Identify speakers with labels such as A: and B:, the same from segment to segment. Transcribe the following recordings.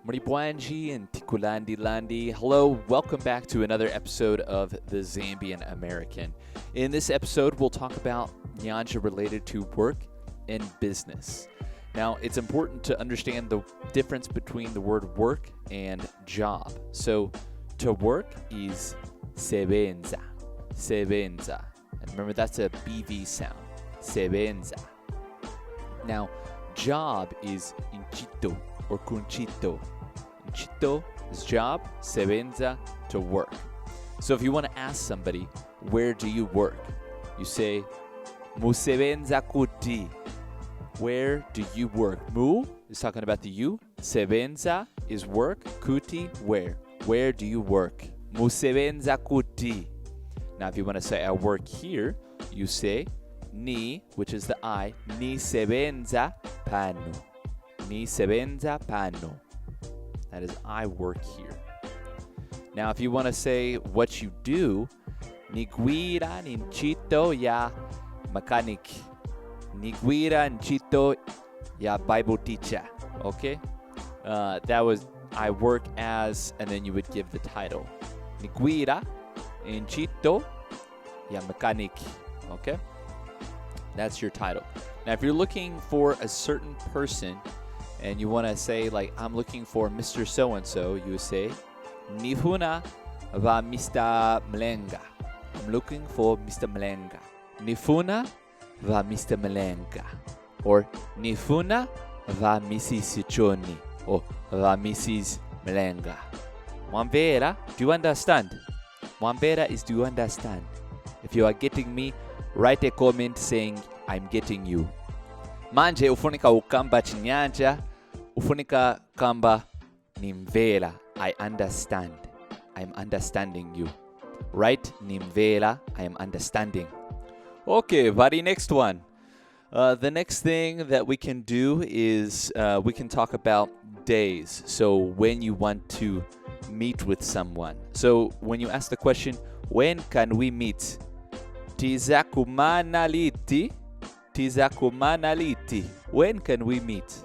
A: Mribwanji and Tikulandi Landi. Hello, welcome back to another episode of The Zambian American. In this episode, we'll talk about nyanja related to work and business. Now, it's important to understand the difference between the word work and job. So, to work is sebenza, sebenza. And remember, that's a BV sound, sebenza. Now, job is inchito or kunchito. Inchito is job, sebenza, to work. So if you want to ask somebody, where do you work? You say, mu sebenza kuti. Where do you work? Mu is talking about the you. Sebenza is work. Kuti, where? Where do you work? Mu sebenza kuti. Now if you want to say, I work here, you say, ni, which is the I, ni sebenza pano. Ni sebenza pano. That is, I work here. Now, if you want to say what you do, ni guida ninchito ya mechanic. Ni guida ninchito ya Bible teacher. Okay? That was, I work as, and then you would give the title. Ni guida ninchito ya mechanic. Okay? That's your title. Now, if you're looking for a certain person and you want to say, like, I'm looking for Mr. So-and-so, you say, Nifuna va Mr. Mlenga. I'm looking for Mr. Mlenga. Nifuna va Mr. Mlenga. Or Nifuna va Mrs. Sichoni. Or va Mrs. Mlenga. Mwambera, do you understand? Mwambera is, do you understand? If you are getting me, write a comment saying, I'm getting you. Manje ufunika ukamba chinyanja, ufunika kamba nimvela. I understand. I'm understanding you. Right? Nimvela. I am understanding. Okay, very next one. The next thing that we can do is we can talk about days. So when you want to meet with someone. So when you ask the question, when can we meet? Tizakumana liti. Tizakumana liti. When can we meet?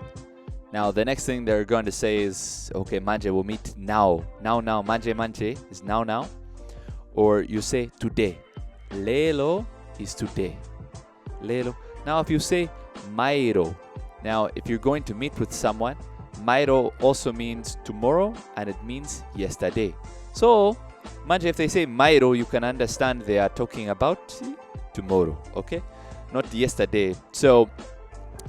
A: Now, the next thing they're going to say is, okay, manje, we'll meet now. Now, manje, manje is now. Or you say today. Lelo is today. Lelo. Now, if you say mairo. Now, if you're going to meet with someone, mairo also means tomorrow and it means yesterday. So, manje, if they say mairo, you can understand they are talking about tomorrow, okay? Not yesterday. So,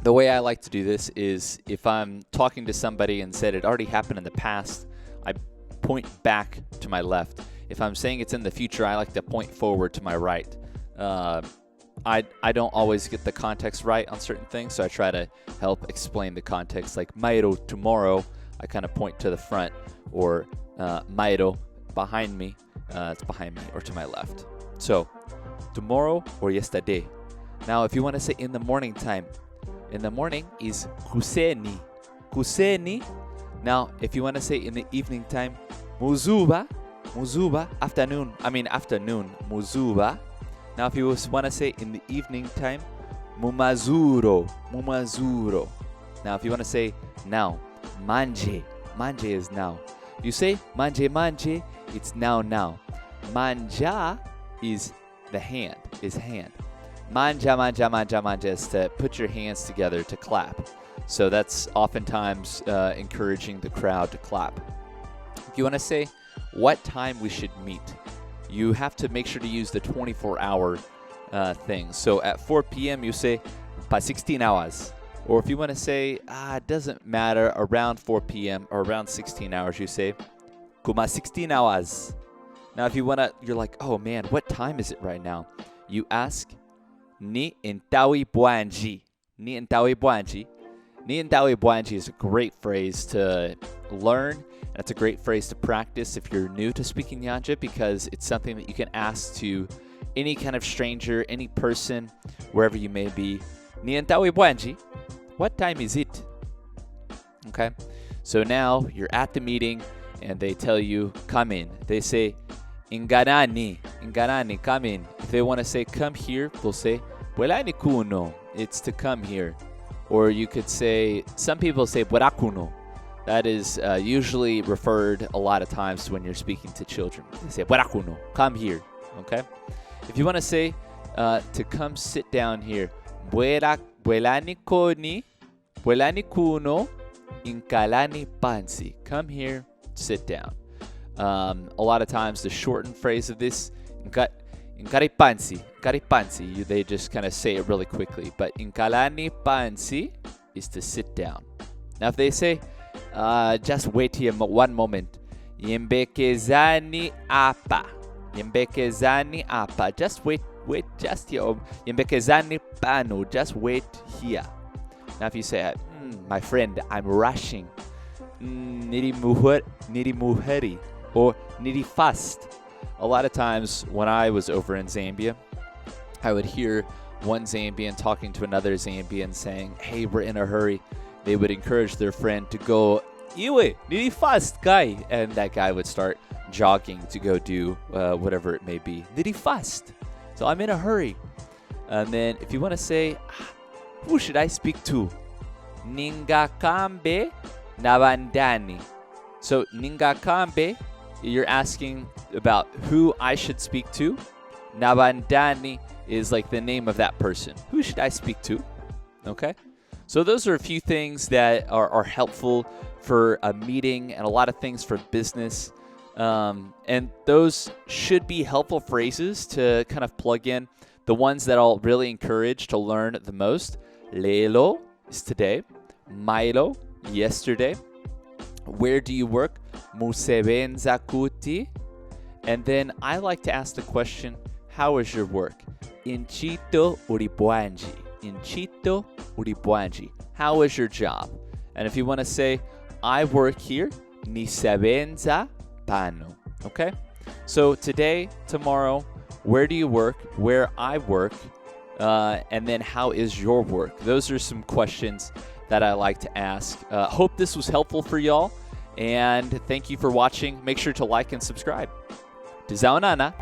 A: the way I like to do this is if I'm talking to somebody and said it already happened in the past, I point back to my left. If I'm saying it's in the future, I like to point forward to my right. I don't always get the context right on certain things, so I try to help explain the context. Like mairo, tomorrow, I kind of point to the front, or mairo, behind me, it's behind me, or to my left. So, tomorrow or yesterday. Now, if you want to say in the morning time, in the morning is kuseni. Kuseni. Now, if you want to say in the evening time, muzuba. Muzuba. Afternoon. Muzuba. Now, if you want to say in the evening time, mumazuro. Mumazuro. Now, if you want to say now, manje. Manje is now. You say manje, manje, it's now. Manja is the hand, is hand. Manja, manja, manja, manja is to put your hands together to clap. So that's oftentimes encouraging the crowd to clap. If you want to say what time we should meet, you have to make sure to use the 24-hour thing. So at 4 p.m. you say, pa 16 hours. Or if you want to say, it doesn't matter, around 4 p.m. or around 16 hours, you say, kuma 16 hours. Now if you want to, you're like, oh man, what time is it right now? You ask, Ni entawi bwanji. Ni entawi bwanji. Ni entawi bwanji is a great phrase to learn, and it's a great phrase to practice if you're new to speaking Nyanja, because it's something that you can ask to any kind of stranger, any person, wherever you may be. Ni entawi bwanji. What time is it? Okay. So now you're at the meeting and they tell you, come in. They say, Inganani, come in. If they want to say come here, they'll say Bwelani kuno. It's to come here. Or you could say, some people say Burakuno. That is usually referred a lot of times when you're speaking to children. They say, "Wera kuno," come here. Okay? If you want to say to come sit down here, "Welani kuno inkalani pansi." Come here, sit down. A lot of times the shortened phrase of this, "Inkari pansi," they just kind of say it really quickly. But "inkalani pansi" is to sit down. Now if they say, just wait here one moment. "Yembekezani apa." "Yembekezani apa." Just wait just here. "Yembekezani pano." Just wait here. Now if you say, "My friend, I'm rushing." "Niri muheri," or "niri fast." A lot of times when I was over in Zambia, I would hear one Zambian talking to another Zambian saying, "Hey, we're in a hurry." They would encourage their friend to go, "Iwe, niri fast, guy." And that guy would start jogging to go do whatever it may be. "Niri fast." So I'm in a hurry. And then if you want to say, "Who should I speak to?" "Ningakambe nabandani." So ningakambe, you're asking about who I should speak to. Nabandani is like the name of that person. Who should I speak to? Okay? So those are a few things that are helpful for a meeting and a lot of things for business. And those should be helpful phrases to kind of plug in. The ones that I'll really encourage to learn the most. Lelo is today. Mailo, yesterday. Where do you work? Musebenza kuti. And then I like to ask the question, how is your work? Inchito uribwanji. Inchito uribwanji. How is your job? And if you want to say, I work here, nisabenza pano. Okay? So today, tomorrow, where do you work? Where I work. And then how is your work? Those are some questions that I like to ask. Hope this was helpful for y'all. And thank you for watching. Make sure to like and subscribe. Tizaonana.